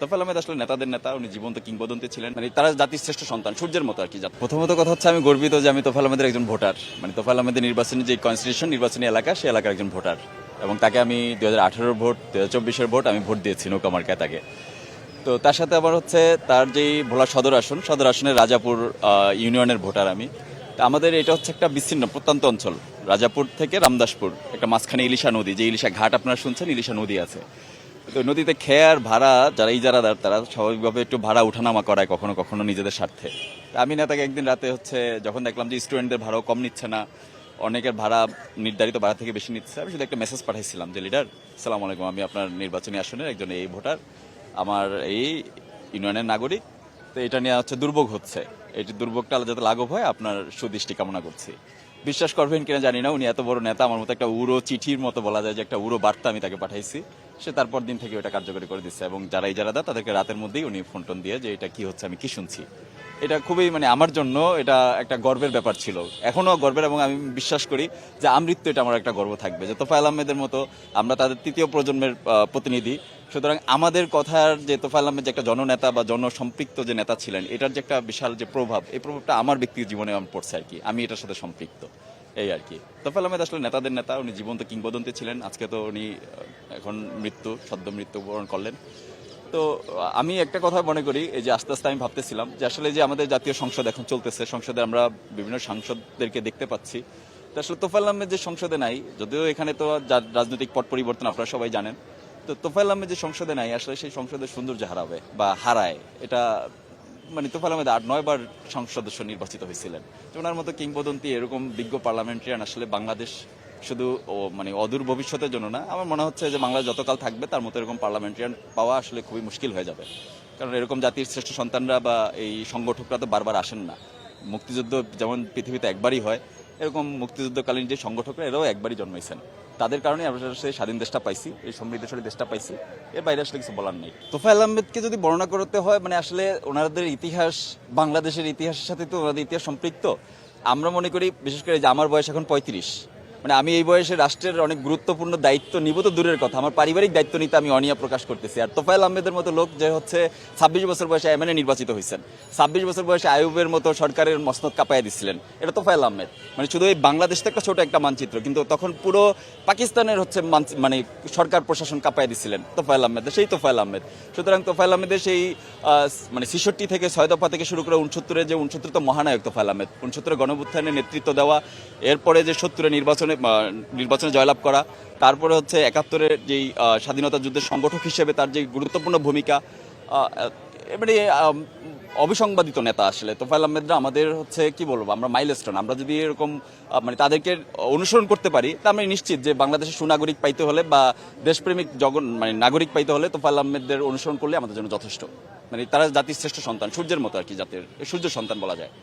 তোফায়েল আহমেদ আসলে নেতাদের নেতা, উনি জীবন্ত কিংবদন্তি ছিলেন, মানে তারা জাতির শ্রেষ্ঠ সন্তান, সূর্যের মতো আর কি। প্রথমত কথা হচ্ছে আমি গর্বিত যে আমি তোফায়েল আহমেদের একজন ভোটার, মানে তোফায়েল আহমেদের নির্বাচনী যে কনস্টিটিউশন, নির্বাচনী এলাকা, সেই এলাকার একজন ভোটার, এবং তাকে আমি 2018 ভোট, 2024 ভোট আমি ভোট দিয়েছি নৌকা মার্কায় তাকে। তো তার সাথে আবার হচ্ছে তার যেই ভোলা সদর আসনের রাজাপুর ইউনিয়নের ভোটার আমি। তা আমাদের এটা হচ্ছে একটা বিচ্ছিন্ন প্রত্যন্ত অঞ্চল, রাজাপুর থেকে রামদাসপুর, একটা মাঝখানে ইলিশা নদী, যে ইলিশা ঘাট আপনারা শুনছেন, ইলিশা নদী আছে। তো নদীতে খেয়ে আর ভাড়া যারা ইজারাদার তারা স্বাভাবিকভাবে একটু ভাড়া উঠানামা করায় কখনো কখনো নিজেদের স্বার্থে। তা আমি নেতাকে একদিন রাতে হচ্ছে যখন দেখলাম যে স্টুডেন্টদের ভাড়াও কম নিচ্ছে না, অনেকের ভাড়া নির্ধারিত ভাড়া থেকে বেশি নিচ্ছে, আমি শুধু একটা মেসেজ পাঠাইছিলাম যে লিডার, আসসালামু আলাইকুম, আমি আপনার নির্বাচনী আসনের একজন এই ভোটার, আমার এই ইউনিয়নের নাগরিক, তো এটা নিয়ে হচ্ছে দুর্ভোগ হচ্ছে, এই দুর্ভোগটা যাতে লাঘব হয় আপনার সুদৃষ্টি কামনা করছি। বিশ্বাস করবেন কিনা জানি না, উনি এত বড় নেতা, আমার মতো একটা উড়ো চিঠির মতো বলা যায় যে একটা উড়ো বার্তা আমি তাকে পাঠাইছি, সে তারপর দিন থেকে ওটা কার্যকরী করে দিচ্ছে, এবং যারা ইজারাদার তাদেরকে রাতের মধ্যেই উনি ফোন টোন দিয়ে যে এটা কি হচ্ছে, আমি কি শুনছি। এটা খুবই মানে আমার জন্য এটা একটা গর্বের ব্যাপার ছিল, এখনো গর্বের, এবং আমি বিশ্বাস করি যে আমৃত্যু এটা আমার একটা গর্ব থাকবে যে তোফায়েল আহমেদের মতো আমরা তাদের তৃতীয় প্রজন্মের প্রতিনিধি। সুতরাং আমাদের কথার যে তোফায়েল আহমেদ যে একটা জননেতা বা জনসম্পৃক্ত যে নেতা ছিলেন, এটার যে একটা বিশাল যে প্রভাব, এই প্রভাবটা আমার ব্যক্তিগত জীবনে আমার পড়ছে আর কি, আমি এটার সাথে সম্পৃক্ত, এই আর কি। তোফায়েল আহমেদ আসলে নেতাদের নেতা, উনি জীবন্ত কিংবদন্তি ছিলেন। আজকে তো উনি এখন সদ্য মৃত্যুবরণ করলেন। তো আমি একটা কথা মনে করি, এই যে আস্তে আস্তে আমি ভাবতেছিলাম যে আসলে যে আমাদের জাতীয় সংসদ এখন চলতেছে, সংসদে আমরা বিভিন্ন সাংসদদেরকে দেখতে পাচ্ছি, তো আসলে তোফায়েল আহমেদ যে সংসদে নাই, যদিও এখানে তো রাজনৈতিক পট পরিবর্তন আপনারা সবাই জানেন, তো তোফায়েল আহমেদ যে সংসদে নাই, আসলে সেই সংসদের সৌন্দর্য হারাবে বা হারায় এটা, মানে তোফায়েল আহমেদ 8-9 বার সংসদ সদস্য নির্বাচিত হয়েছিলেন। তো ওনার মতো কিংবদন্তি এরকম বিজ্ঞ পার্লামেন্টারিয়ান আসলে বাংলাদেশ শুধু মানে অদূর ভবিষ্যতের জন্য না, আমার মনে হচ্ছে যে বাংলাদেশ যতকাল থাকবে তার মতো এরকম পার্লামেন্টারিয়ান পাওয়া আসলে খুবই মুশকিল হয়ে যাবে। কারণ এরকম জাতির শ্রেষ্ঠ সন্তানরা বা এই সংগঠকরা তো বারবার আসেন না। মুক্তিযুদ্ধ যেমন পৃথিবীতে একবারই হয়, এরকম মুক্তিযুদ্ধকালীন যে সংগঠকরা এরাও একবারই জন্মাইছেন। তাদের কারণে আমরা সেই স্বাধীন দেশটা পাইছি, এই সমৃদ্ধশালী দেশটা পাইছি, এর বাইরে আসলে কিছু বলার নেই। তোফায়েল আহমেদকে যদি বর্ণনা করতে হয়, মানে আসলে ওনাদের ইতিহাস বাংলাদেশের ইতিহাসের সাথে তো ওনাদের ইতিহাস সম্পৃক্ত। আমরা মনে করি, বিশেষ করে যে আমার বয়স এখন 35, মানে আমি এই বয়সে রাষ্ট্রের অনেক গুরুত্বপূর্ণ দায়িত্ব নিব তো দূরের কথা, আমার পারিবারিক দায়িত্ব নিতে আমি অনীহা প্রকাশ করতেছি। আর তোফায়েল আহমেদের মতো লোক যে হচ্ছে 26 বছর বয়সে এমএনএ নির্বাচিত হয়েছেন, 26 বছর বয়সে আইয়ুবের মতো সরকারের মসনদ কাঁপাইয়া দিচ্ছিলেন, এটা তোফায়েল আহমেদ। মানে শুধু এই বাংলাদেশ তো একটা ছোট একটা মানচিত্র, কিন্তু তখন পুরো পাকিস্তানের হচ্ছে মানে সরকার প্রশাসন কাঁপাইয়া দিচ্ছিলেন তোফায়েল আহমেদ, সেই তোফায়েল আহমেদ। সুতরাং তোফায়েল আহমেদের সেই মানে 66 থেকে 6 দফা থেকে শুরু করে 69 যে 69 তো মহানায়ক তোফায়েল আহমেদ, 69 গণঅভ্যুত্থানের নেতৃত্ব দেওয়া, এরপরে যে 70 নির্বাচনে জয়লাভ করা, তারপরে হচ্ছে 71-এর যেই স্বাধীনতা যুদ্ধের সংগঠক হিসেবে তার যে গুরুত্বপূর্ণ ভূমিকা, এবারে অবিসংবাদিত নেতা আসলে তোফায়েল আহমেদরা আমাদের হচ্ছে কি বলবো, আমরা মাইলস্টোন, আমরা যদি এরকম মানে তাদেরকে অনুসরণ করতে পারি, তা আমি নিশ্চিত যে বাংলাদেশের সুনাগরিক পাইতে হলে বা দেশপ্রেমিক মানে নাগরিক পাইতে হলে তোফায়েল আহমেদদের অনুসরণ করলে আমাদের জন্য যথেষ্ট। মানে তারা জাতির শ্রেষ্ঠ সন্তান, সূর্যের মতো আর কি, জাতির সূর্য সন্তান বলা যায়।